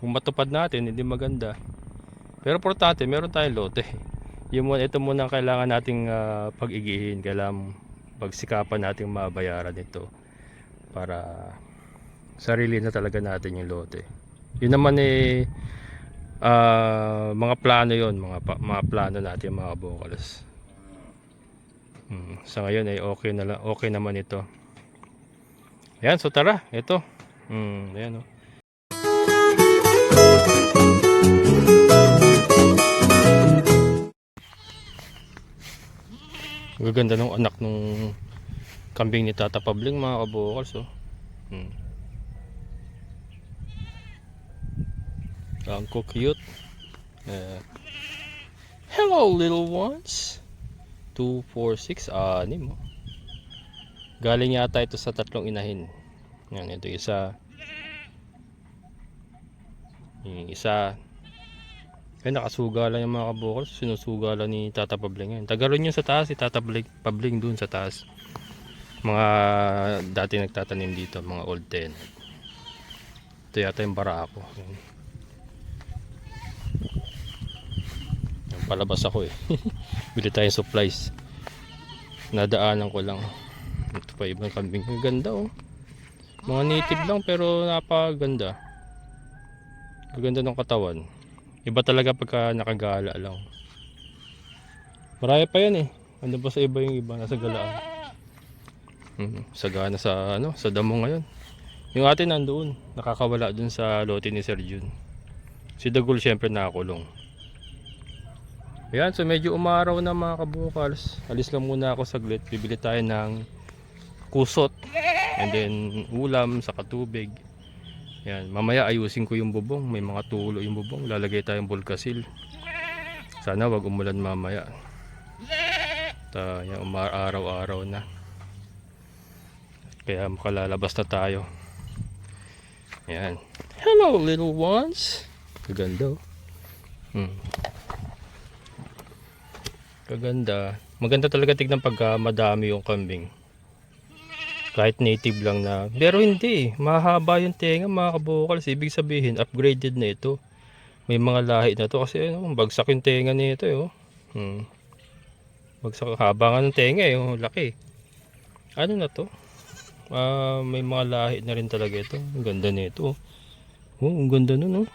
Kung matupad natin, hindi maganda. Pero importante, meron tayong lote. Ito muna ang kailangan nating pag-igihin. Kailangan pagsikapan nating mabayaran ito para sarili na talaga natin yung lote. Yun naman mga plano yon, mga plano natin mga kabokals. Sa ngayon ay okay na lang, okay naman ito. Ayan, so tara, ito. Ayan oh. Gaganda ng anak nung kambing ni Tata Pabling mga kabokals oh. Ang cute. Hello little ones. 2, 4, 6, 6 oh. Galing yata ito sa 3 inahin. Yan, ito isa. Yung isa. Ay, nakasuga lang yung mga kabokals. Sinusuga lang ni Tata Pabling yan. Tagaroon yun sa taas, si Tata Pabling dun sa taas. Mga dati nagtatanim dito, mga old tenant. Ito yata yung barako. Palabas ako eh. Bili tayong supplies. Nadaanan ko lang. Ito pa ibang kambing. Ang ganda oh. Mga native lang pero napakaganda. Gaganda ng katawan. Iba talaga pagka nakagala lang. Marami pa yan eh. Ano ba sa iba yung iba? Nasa galaan. Sagana sa sa damo ngayon. Yung atin nandoon. Nakakawala dun sa lote ni Sir Jun. Si Dagul syempre nakakulong. Ayan, so medyo umaraw na mga kabukals. Alis lang muna ako saglit. Bibili tayo ng kusot. And then ulam sa katubig. Ayan, mamaya ayusin ko yung bubong. May mga tulo yung bubong. Lalagay tayong bulkasil. Sana wag umulan mamaya. Yan, araw-araw na. Kaya makalalabas na tayo. Ayan. Hello little ones. Kaganda oh. Kaganda. Maganda talaga tignan pagka madami yung kambing. Kahit native lang na. Pero hindi. Mahaba yung tenga mga kabukals. Ibig sabihin upgraded na ito. May mga lahi na to. Kasi bagsak yung tenga nito eh. Bagsak. Haba nga ng tenga eh. Laki. Ano na to? May mga lahi na rin talaga ito. Ang ganda nito. Ang ganda nun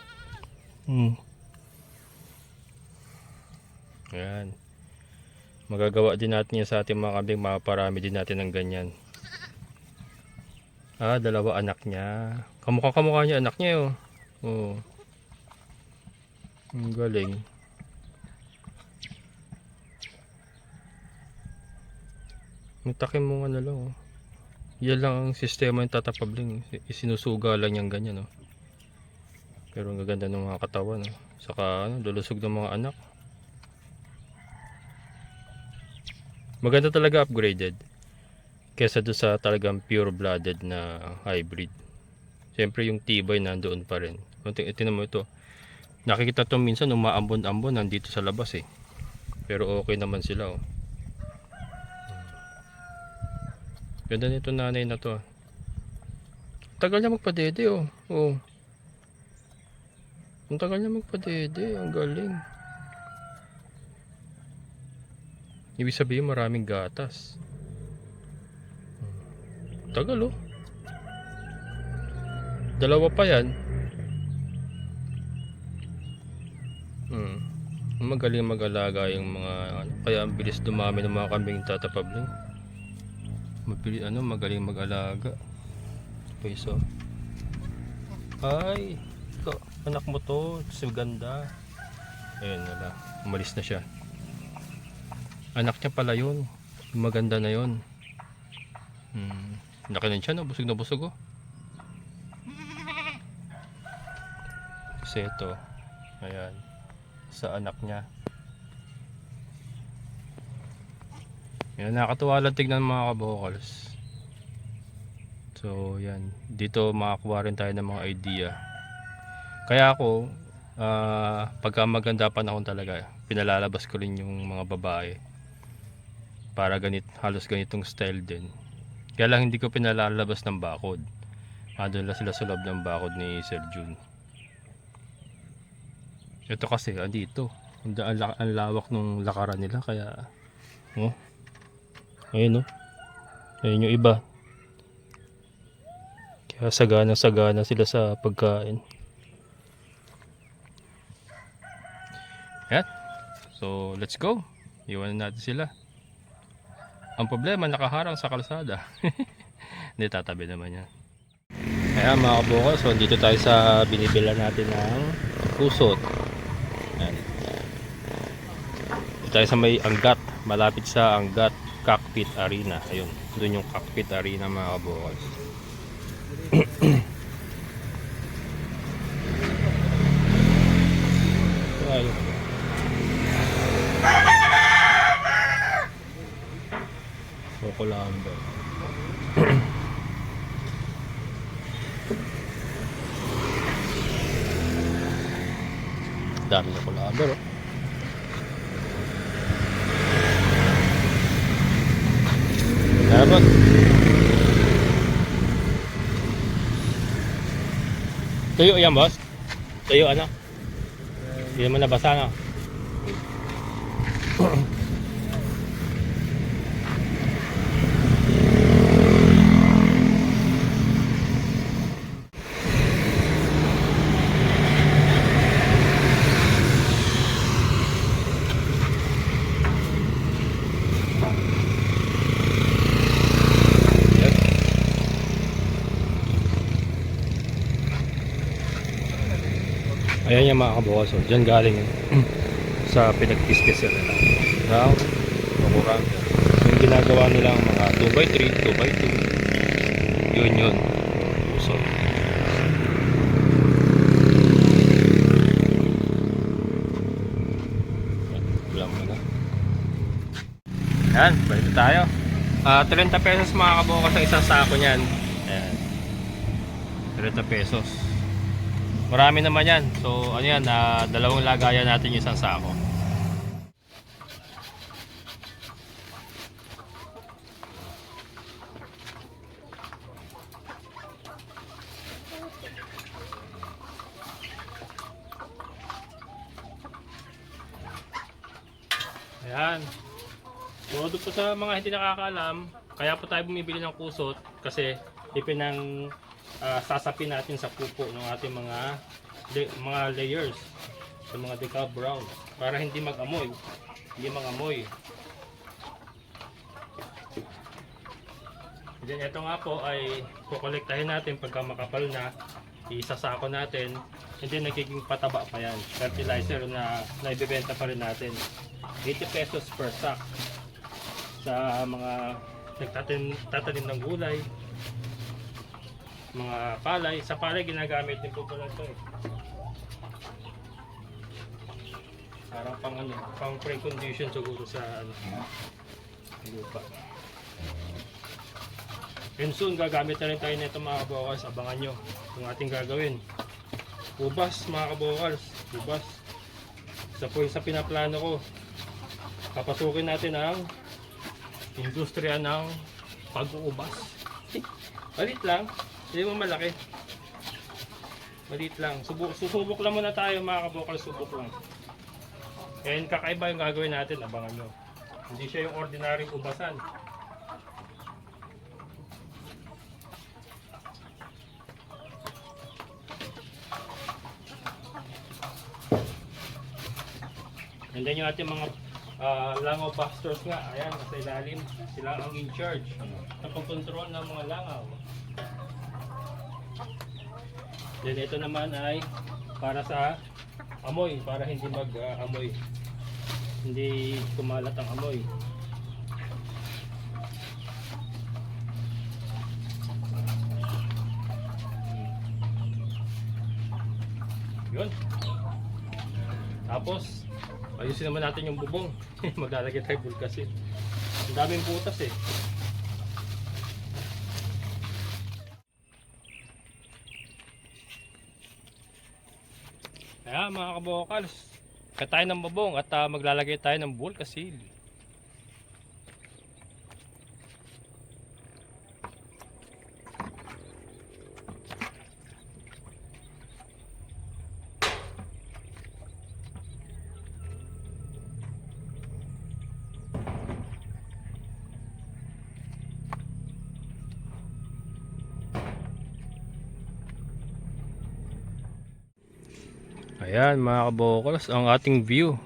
Ayan. Magagawa din natin yan sa ating mga kambing. Maparami din natin ng ganyan. Dalawa anak niya. Kamukha niya anak niya oh. Ang galing. Takin mo nga na lang oh. Yan lang ang sistema yung Tata Pabling. Isinusuga lang yung ganyan oh. Pero ang gaganda ng mga katawan oh. Saka lulusog ng mga anak. Maganda talaga upgraded kesa doon sa talagang pure blooded na hybrid. Siyempre yung tibay nandoon pa rin. Ito mo ito. Nakikita to minsan umaambon-ambon nandito sa labas eh. Pero okay naman sila oh. Ganda nito nanay na to. Tagal niya magpadede oh. Ang tagal niya magpadede. Ang galing. Ibig sabihin maraming gatas. Tagal oh. Dalawa pa yan. Magaling mag-alaga yung mga kaya ang bilis dumami ng mga kambing Tata Pabling. Magaling mag-alaga. Peso. Ay, anak mo to, si ganda. Ayun wala. Umalis na siya. Anak niya pala yun. Maganda na yun. Laki na siya no. Busog na busog oh. Kasi ito. Ayan. Sa anak niya. Yan. Nakakatuwa lang tignan mga kabokals. So yan. Dito makakuha rin tayo ng mga idea. Kaya ako pagka maganda panahon talaga pinalalabas ko rin yung mga babae. Para halos ganitong style din. Kaya lang hindi ko pinalalabas ng bakod. Doon lang sila sa loob ng bakod ni Sir Jun. Ito kasi andito. Ang lawak ng lakaran nila kaya oh. Ayun oh. Ayun yung iba. Kaya sagana sila sa pagkain. Yan. So let's go. Iwanan natin sila. Ang problema nakaharang sa kalsada. Hindi, tatabi naman yan. Ayan mga kabukal, so dito tayo sa binibila natin ng pusot. Ayan. Dito tayo sa may Angat, malapit sa Angat Cockpit Arena. Ayun, doon yung Cockpit Arena mga kabukal. Ayun. Kukulamba. Dami na kulamba, oh. Dapat. Tuyo yan, boss? Tuyo ano? Hindi mo nabasa, no? Ayan yung mga kabukal, so dyan galing sa pinag-discuss nila round o round. Yung ginagawa nilang mga 2x3, 2x2, yun so ulam mo na yan, balik tayo. 30 pesos mga kabukal sa isang sako nyan. Ayan, 30 pesos. Marami naman yan. So ano yan, dalawang lagayan natin yung isang sako. Ayan. So doon po sa mga hindi nakakaalam, kaya po tayo bumibili ng kusot kasi ipinang sasapin natin sa pupo ng ating mga layers sa mga decal brown para hindi mag-amoy. Then ito nga po ay kukolektahin natin pagka makapal na, isasako natin, and then nagiging pataba pa yan. Fertilizer na naibibenta pa rin natin. 80 pesos per sack sa mga nagtatanim ng gulay, mga palay. Sa palay ginagamit din po pala ito eh. Parang pang precondition siguro sa lupa. And soon gagamit na rin tayo nito mga kabokals. Abangan nyo kung ating gagawin. Ubas mga kabokals, ubas. Isa po yung sa pinaplano ko. Papasukin natin ang industriya ng pag-uubas. Malit lang, hindi mo malaki. Malit lang. Susubok lang muna tayo mga kabokals, subok lang. And kakaiba yung gagawin natin, abangan nyo. Hindi siya yung ordinaryong ubasan. And then yung ating mga langaw busters nga, ayan, nasa ilalim, sila ang in charge ng pagkontrol ng mga langaw. Then ito naman ay para sa amoy, para hindi mag-amoy, hindi kumalat ang amoy. Yun. Tapos ayusin naman natin yung bubong. Maglalagay tayo bulkasin. Ang daming butas eh. Kaya mga kabokals, kaya tayo ng bubong at maglalagay tayo ng bulkasil. Ayan mga kabokals, ang ating view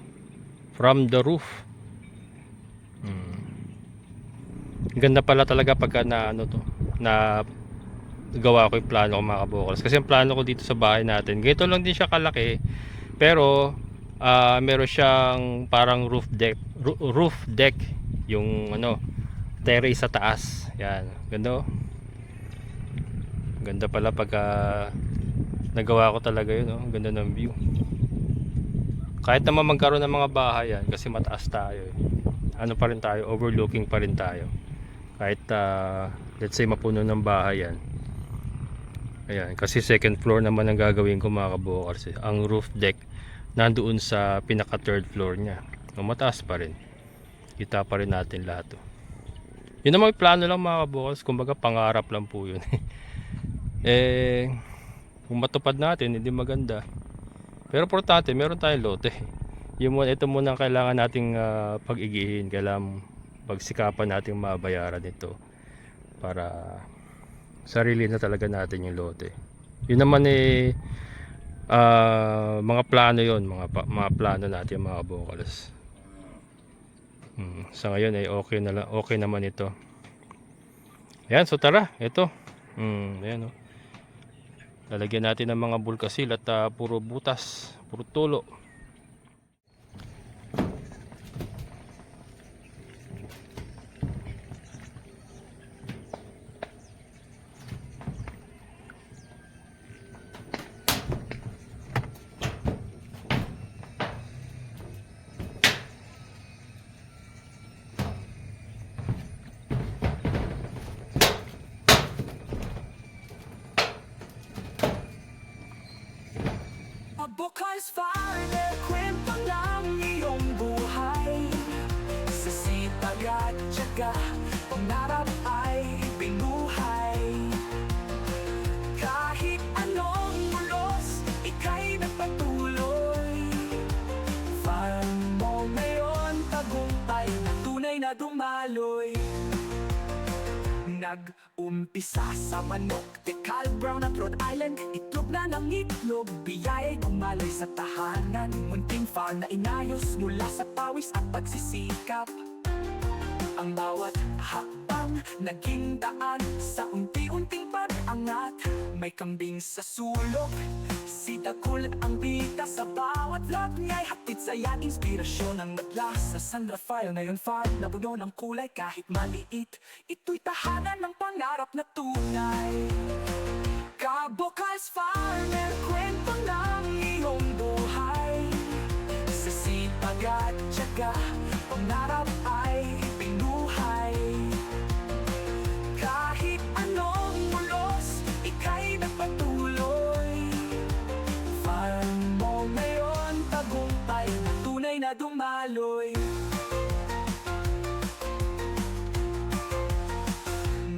from the roof. Ganda pala talaga pagka na ano to, na gawa ko yung plano ko mga kabokals. Kasi yung plano ko dito sa bahay natin, ganito lang din siya kalaki, pero meron siyang parang roof deck yung ano, terrace sa taas. Yan, ganda oh. Ganda pala pagka nagawa ko talaga yun oh. Ganda ng view. Kahit naman magkaroon ng mga bahay yan, kasi mataas tayo eh. Ano pa rin tayo, overlooking pa rin tayo. Kahit let's say mapuno ng bahay yan. Ayan, kasi second floor naman ang gagawin ko mga kabokals eh. Ang roof deck nandoon sa pinaka third floor niya. No, mataas pa rin. Kita pa rin natin lahat oh. Yun naman yung plano lang mga kabokals, kumbaga pangarap lang po yun. Eh kung matupad natin hindi maganda, pero importante meron tayong lote. Ito muna ang kailangan nating pag-igihin, kailangan pagsikapan nating mabayaran ito para sarili na talaga natin yung lote. Yun naman eh mga plano yon, mga plano natin mga kabokals. Sa ngayon ay okay naman ito. Ayan, so tara, ito. Ayan oh. Lalagyan natin ng mga bulkasil at puro butas, puro tulo. Bukals Farmer, kwento ng iyong buhay. Sa sipag at tiyaga, pangarap ay binuhay. Kahit anong mulos, ika'y nagpatuloy. Farm mo ngayon, tagumpay na tunay na dumaloy. Nag-umpisa sa manok, Decal Brown at Rhode Island. Itlog na ng itlog, biyaya'y dumaloy sa tahanan. Munting farm na inayos mula sa pawis at pagsisikap. Ang bawat hakbang naging daan sa unti-unting pag-angat. May kambing sa sulok, si Dagul ang bida sa bawat vlog niya'y hatid sa yan inspirasyon ang nagla sa San Rafael. Ngayon farm na buno ng kulay kahit maliit, ito'y tahanan ng pangarap na tunay. Kabokals Farmer, kwento ng iyong buhay. Sa sipag at tiyaga, pangarap ay binuhay. Kahit anong mulos, ika'y nagpatuloy. Farm mo ngayon, tagumpay na tunay na dumaloy.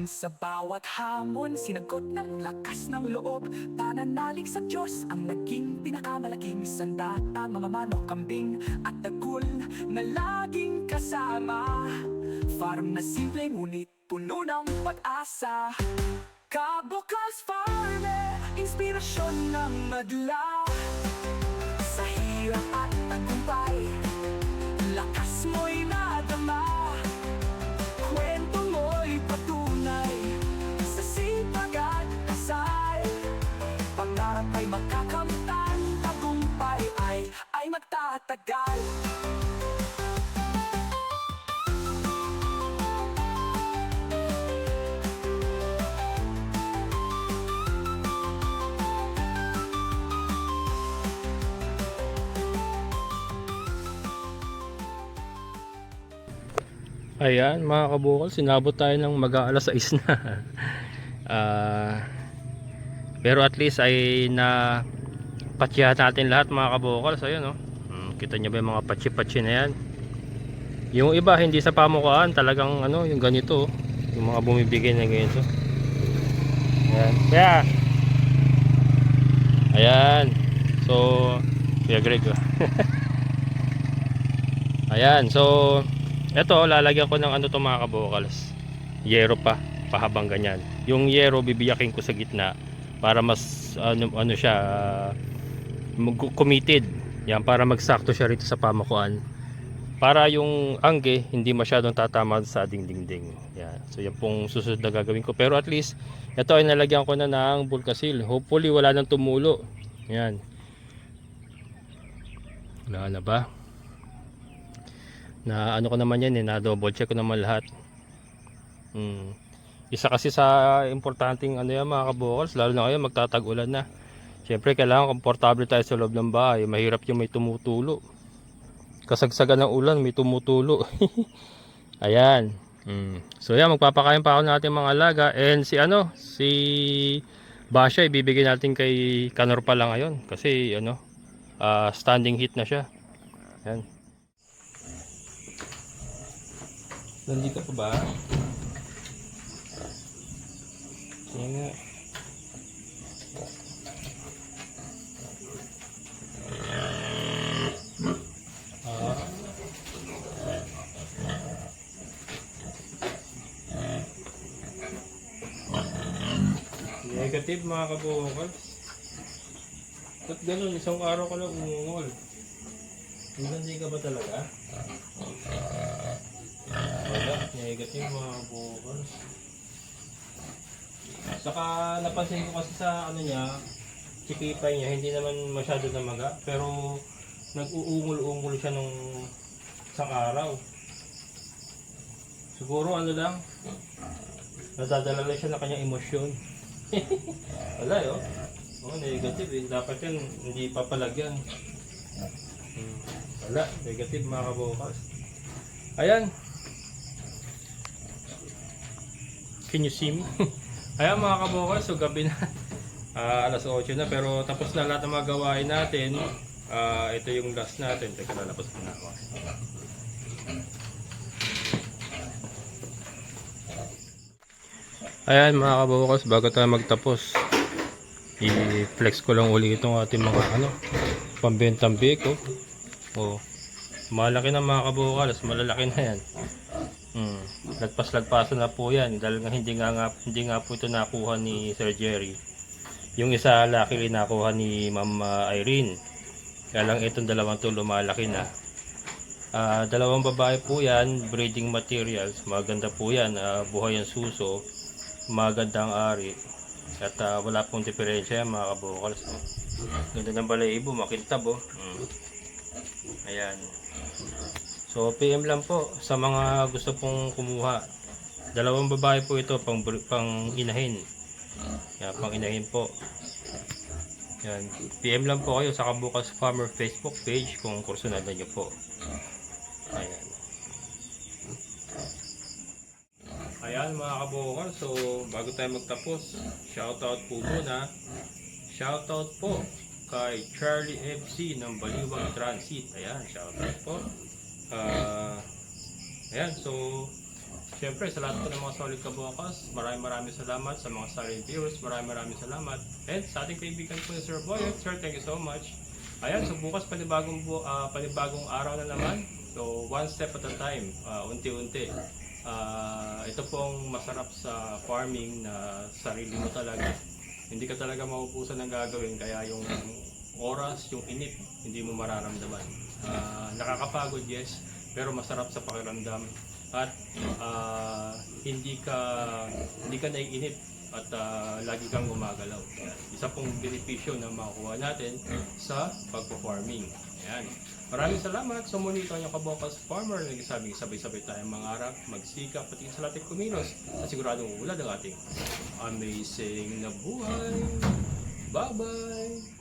Sa bawat hamon, sinagot ng lakas ng loob. Pananalig sa Diyos ang naging pinakamalaking sandata. Mga manok, kambing at dagul na laging kasama. Farm na simple ngunit puno ng pag-asa. Kabokals Farmer, inspirasyon ng madla. Sa hirap at tagumpay, lakas mo'y nadama. Kwento mo'y patunay sa sipag at kasal. Pangarap ay makakamtan, tagumpay ay magtatagal. Ayan mga kabukal, sinabot tayo ng mag-aalas 6 na. Pero at least ay na patsihan natin lahat mga kabukal. So yun oh. Kita nyo ba yung mga patsi-patsi na yan? Yung iba hindi sa pamukaan, talagang ano, yung ganito oh. Yung mga bumibigay na ganito. Ayan. Kaya ayan. So Kuya Greg oh. Ayan, so eto, lalagyan ko ng ano to mga kabokals, yero pahabang ganyan. Yung yero bibiyakin ko sa gitna para mas ano siya, committed. Yan, para magsakto siya rito sa pamakuan. Para yung angge hindi masyadong tatama sa ating dingding. Yan. So yan pong susunod na gagawin ko. Pero at least ito ay nalagyan ko na ng Bulkasil. Hopefully wala nang tumulo. Yan. Wala na ba? Na ano ko naman yan na double check ko naman lahat. Isa kasi sa importanteng ano yan mga kabukals, lalo na ngayon magtatag-ulan na. Siyempre kailangan komportable tayo sa loob ng bahay. Mahirap yung may tumutulo. Kasagsagan ng ulan, may tumutulo. Ayan. So yan, magpapakain pa ako natin mga alaga. And si Basha, ibibigay natin kay Kanor pa lang ngayon. Kasi standing heat na siya. Ayan. Nandito pa ba? Sige nga. Negative mga kabukal. Ba't ganun? Isang araw ka lang umungol. Hindi ka ba talaga? Wala. Negative mga kabukal. Saka napansin ko kasi sa niya, chikipay niya, hindi naman masyado namaga. Pero nag-uungol-ungol siya nung isang araw. Siguro lang, nadadala lang siya ng kanyang emosyon. Wala yun. Negative eh. Dapat yan, hindi papalagyan. Wala, negative mga kabukas. Ayan. Can you see me? Ayan mga kabukas, so gabi na. Alas 8 na, pero tapos na lahat ng mga gawain natin. Ito yung last natin. Teka, lalabas muna ako. Ayan mga kabukas, bago tayo magtapos, i-flex ko lang uli itong ating mga pambentang biko. Malaki na mga kabukas, malalaki na yan. Lagpas-lagpasan na po yan dahil hindi nga po ito nakuha ni Sir Jerry. Yung isa luckily nakuha ni Ma'am Irene. Kaya lang itong dalawang to lumalaki na. Dalawang babae po yan, breeding materials, maganda po yan, buhay ang suso. Magandang ari at wala pong diferensya mga kabukals. Ganda ng balayibo, makintab Ayan. So PM lang po sa mga gusto pong kumuha. Dalawang babae po ito, pang inahin. Yan, pang inahin po. Yan. PM lang po kayo sa Kabukas Farmer Facebook page kung kursunadan nyo po. Ayan. Ayan mga kabukal, so bago tayo magtapos, shoutout po muna. Shoutout po kay Charlie FC ng Baliwag Transit. Ayan, shoutout po. Ayan, so syempre sa lahat po ng mga solid kabukas, maraming salamat sa mga silent viewers, maraming salamat. And sa ating kaibigan po ni Sir Boyet, Sir, thank you so much. Ayan, so bukas panibagong araw na naman. So one step at a time, unti-unti. Ito pong masarap sa farming na sarili mo talaga. Hindi ka talaga maupusan ng gagawin, kaya yung oras, yung inip, hindi mo mararamdaman. Nakakapagod, yes, pero masarap sa pakiramdam at hindi ka naiinip at lagi kang gumagalaw. Isa pong benepisyo na makukuha natin sa pagpo-farming. Ayan. Maraming salamat sa muli ito ang Kabukas Farmer. Nagsasabing sabay-sabay tayong mangarap, magsikap, pati sa lahat kumilos at siguradong uulad ang ating amazing na buhay. Bye-bye!